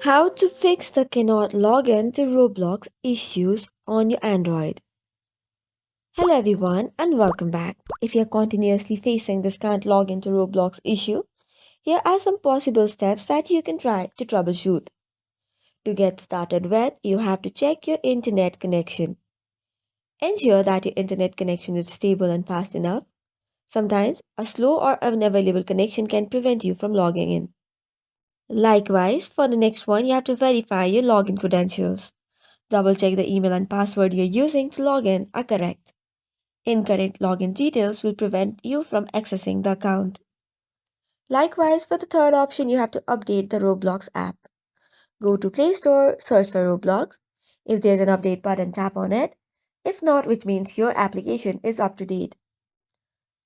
How to fix the cannot log in to Roblox issues on your Android. Hello everyone and welcome back. If you're continuously facing this can't log into Roblox issue, here are some possible steps that you can try to troubleshoot. To get started with, you have to check your internet connection. Ensure that your internet connection is stable and fast enough. Sometimes a slow or unavailable connection can prevent you from logging in. Likewise, for the next one, you have to verify your login credentials. Double check the email and password you're using to log in are correct. Incorrect login details will prevent you from accessing the account. Likewise, for the third option, you have to update the Roblox app. Go to Play Store, search for Roblox. If there's an update button, tap on it. If not, which means your application is up to date.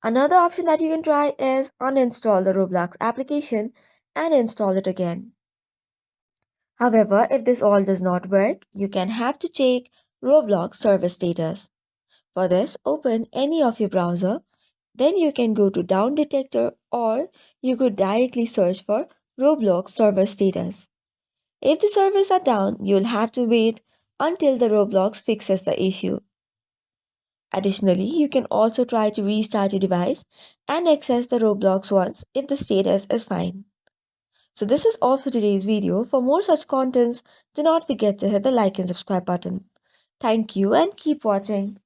Another option that you can try is uninstall the Roblox application and install it again. However, if this all does not work, you can have to check Roblox server status. For this, open any of your browser, then you can go to down detector or you could directly search for Roblox server status. If the servers are down, you'll have to wait until the Roblox fixes the issue. Additionally, you can also try to restart your device and access the Roblox once if the status is fine. So this is all for today's video. For more such contents, do not forget to hit the like and subscribe button. Thank you and keep watching.